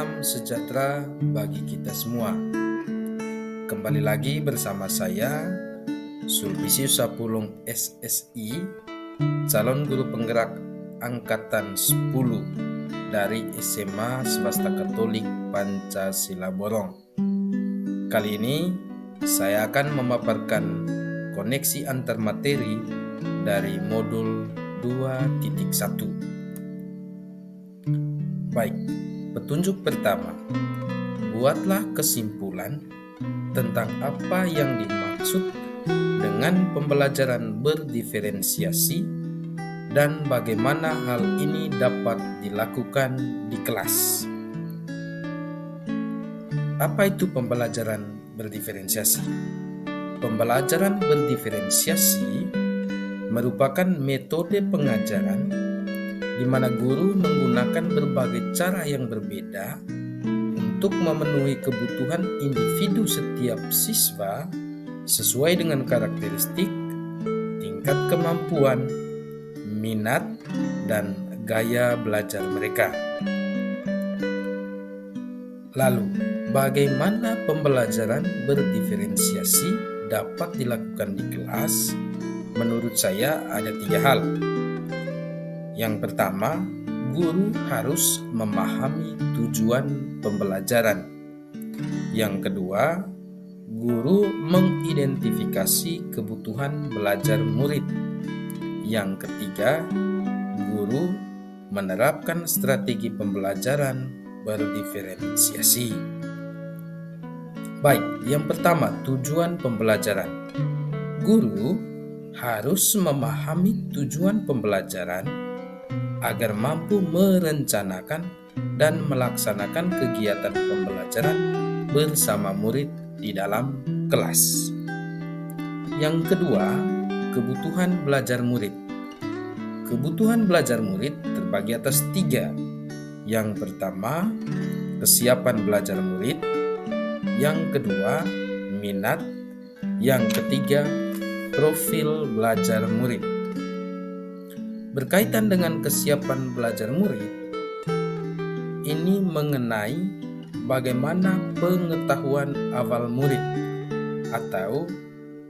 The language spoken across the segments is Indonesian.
Salam sejahtera bagi kita semua. Kembali lagi bersama saya, Sulpicius Sapulung SSI, calon guru penggerak Angkatan 10 dari SMA Swasta Katolik Pancasila Borong. Kali ini saya akan memaparkan koneksi antar materi dari modul 2.1. Baik, petunjuk pertama. Buatlah kesimpulan tentang apa yang dimaksud dengan pembelajaran berdiferensiasi dan bagaimana hal ini dapat dilakukan di kelas. Apa itu pembelajaran berdiferensiasi? Pembelajaran berdiferensiasi merupakan metode pengajaran di mana guru menggunakan berbagai cara yang berbeda untuk memenuhi kebutuhan individu setiap siswa sesuai dengan karakteristik, tingkat kemampuan, minat, dan gaya belajar mereka. Lalu, bagaimana pembelajaran berdiferensiasi dapat dilakukan di kelas? Menurut saya ada 3 hal. Yang pertama, guru harus memahami tujuan pembelajaran. Yang kedua, guru mengidentifikasi kebutuhan belajar murid. Yang ketiga, guru menerapkan strategi pembelajaran berdiferensiasi. Baik, yang pertama, tujuan pembelajaran. Guru harus memahami tujuan pembelajaran agar mampu merencanakan dan melaksanakan kegiatan pembelajaran bersama murid di dalam kelas. Yang kedua, kebutuhan belajar murid. Kebutuhan belajar murid terbagi atas 3. Yang pertama, kesiapan belajar murid. Yang kedua, minat. Yang ketiga, profil belajar murid. Berkaitan dengan kesiapan belajar murid, ini mengenai bagaimana pengetahuan awal murid atau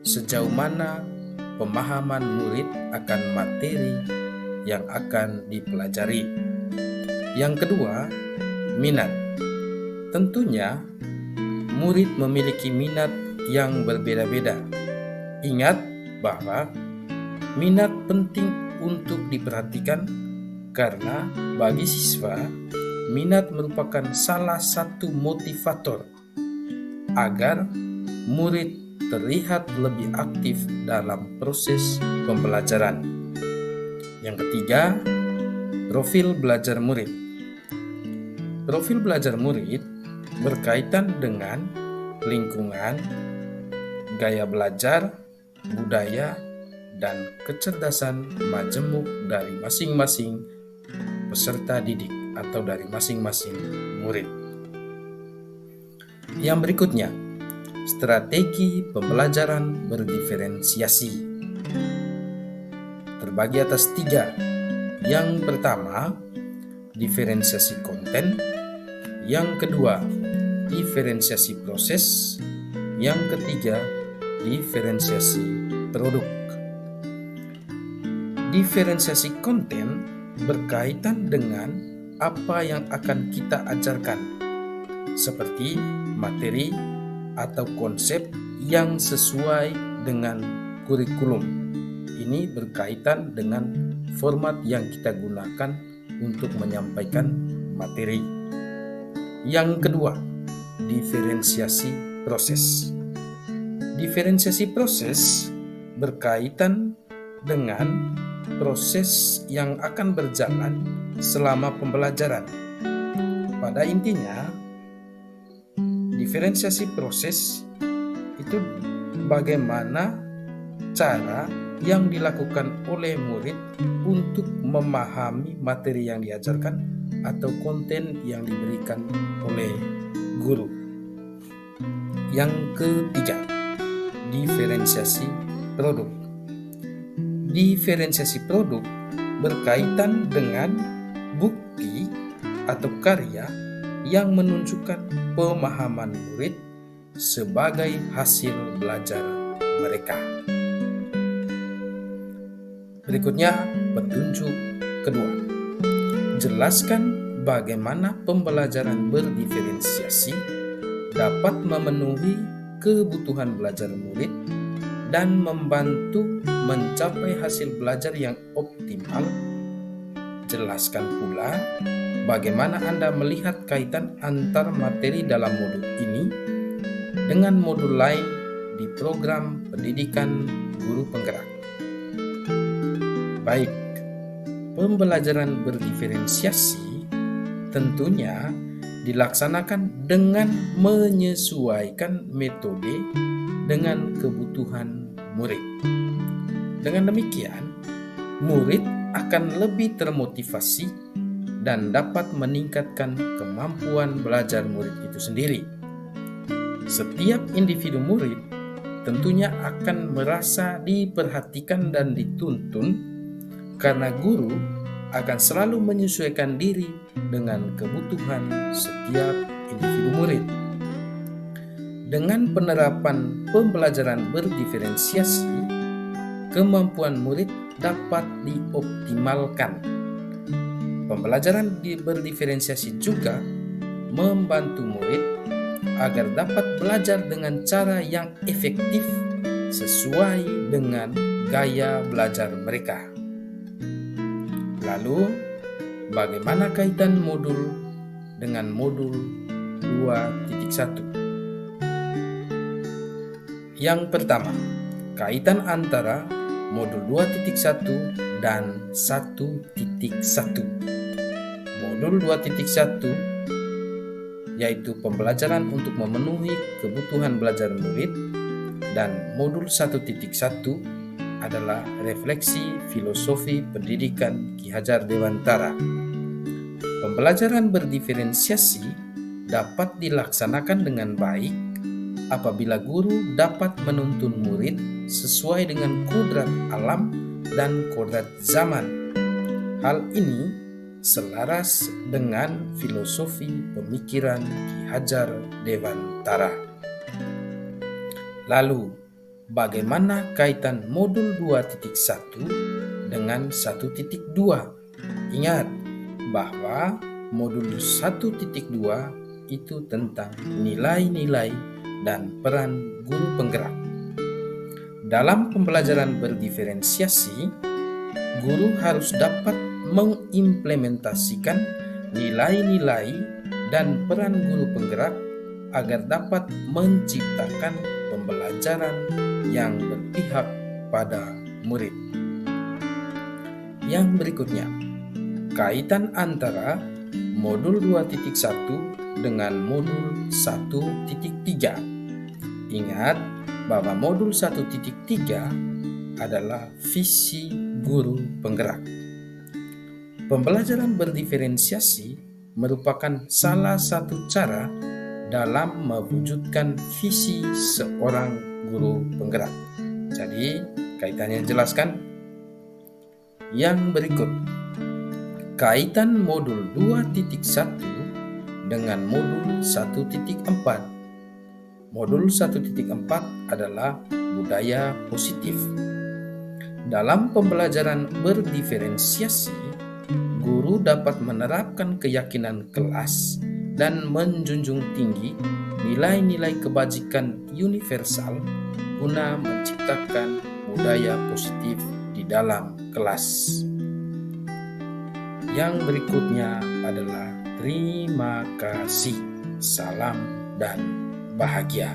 sejauh mana pemahaman murid akan materi yang akan dipelajari. Yang kedua, minat. Tentunya, murid memiliki minat yang berbeda-beda. Ingat bahwa minat penting untuk diperhatikan karena bagi siswa, minat merupakan salah satu motivator agar murid terlihat lebih aktif dalam proses pembelajaran. Yang ketiga, profil belajar murid. Profil belajar murid berkaitan dengan lingkungan, gaya belajar, budaya, dan kecerdasan majemuk dari masing-masing peserta didik atau dari masing-masing murid. Yang berikutnya, strategi pembelajaran berdiferensiasi terbagi atas 3. Yang pertama, diferensiasi konten. Yang kedua, diferensiasi proses. Yang ketiga, diferensiasi produk. Diferensiasi konten berkaitan dengan apa yang akan kita ajarkan, seperti materi atau konsep yang sesuai dengan kurikulum. Ini berkaitan dengan format yang kita gunakan untuk menyampaikan materi. Yang kedua, diferensiasi proses. Diferensiasi proses berkaitan dengan proses yang akan berjalan selama pembelajaran. Pada intinya, diferensiasi proses itu bagaimana cara yang dilakukan oleh murid untuk memahami materi yang diajarkan atau konten yang diberikan oleh guru. Yang ketiga, diferensiasi produk. Diferensiasi produk berkaitan dengan bukti atau karya yang menunjukkan pemahaman murid sebagai hasil belajar mereka. Berikutnya, petunjuk kedua. Jelaskan bagaimana pembelajaran berdiferensiasi dapat memenuhi kebutuhan belajar murid dan membantu mencapai hasil belajar yang optimal. Jelaskan pula bagaimana Anda melihat kaitan antar materi dalam modul ini dengan modul lain di program pendidikan guru penggerak. Baik, pembelajaran berdiferensiasi tentunya dilaksanakan dengan menyesuaikan metode dengan kebutuhan murid. Dengan demikian, murid akan lebih termotivasi dan dapat meningkatkan kemampuan belajar murid itu sendiri. Setiap individu murid tentunya akan merasa diperhatikan dan dituntun karena guru akan selalu menyesuaikan diri dengan kebutuhan setiap individu murid. Dengan penerapan pembelajaran berdiferensiasi, kemampuan murid dapat dioptimalkan. Pembelajaran berdiferensiasi juga membantu murid agar dapat belajar dengan cara yang efektif sesuai dengan gaya belajar mereka. Lalu, bagaimana kaitan modul dengan modul 2.1? Yang pertama, kaitan antara modul 2.1 dan 1.1. Modul 2.1 yaitu pembelajaran untuk memenuhi kebutuhan belajar murid, dan modul 1.1 adalah refleksi filosofi pendidikan Ki Hajar Dewantara. Pembelajaran berdiferensiasi dapat dilaksanakan dengan baik apabila guru dapat menuntun murid sesuai dengan kodrat alam dan kodrat zaman. Hal ini selaras dengan filosofi pemikiran Ki Hajar Dewantara. Lalu, bagaimana kaitan modul 2.1 dengan 1.2? Ingat bahwa modul 1.2 itu tentang nilai-nilai dan peran guru penggerak. Dalam pembelajaran berdiferensiasi, guru harus dapat mengimplementasikan nilai-nilai dan peran guru penggerak agar dapat menciptakan pembelajaran yang berpihak pada murid. Yang berikutnya, kaitan antara modul 2.1 dengan modul 1.3. Ingat bahwa modul 1.3 adalah visi guru penggerak. Pembelajaran berdiferensiasi merupakan salah satu cara dalam mewujudkan visi seorang guru penggerak. Jadi, kaitannya jelaskan. Yang berikut, kaitan modul 2.1 dengan modul 1.4. Modul 1.4 adalah budaya positif. Dalam pembelajaran berdiferensiasi, guru dapat menerapkan keyakinan kelas dan menjunjung tinggi nilai-nilai kebajikan universal guna menciptakan budaya positif di dalam kelas. Yang berikutnya adalah terima kasih, salam, dan bahagia.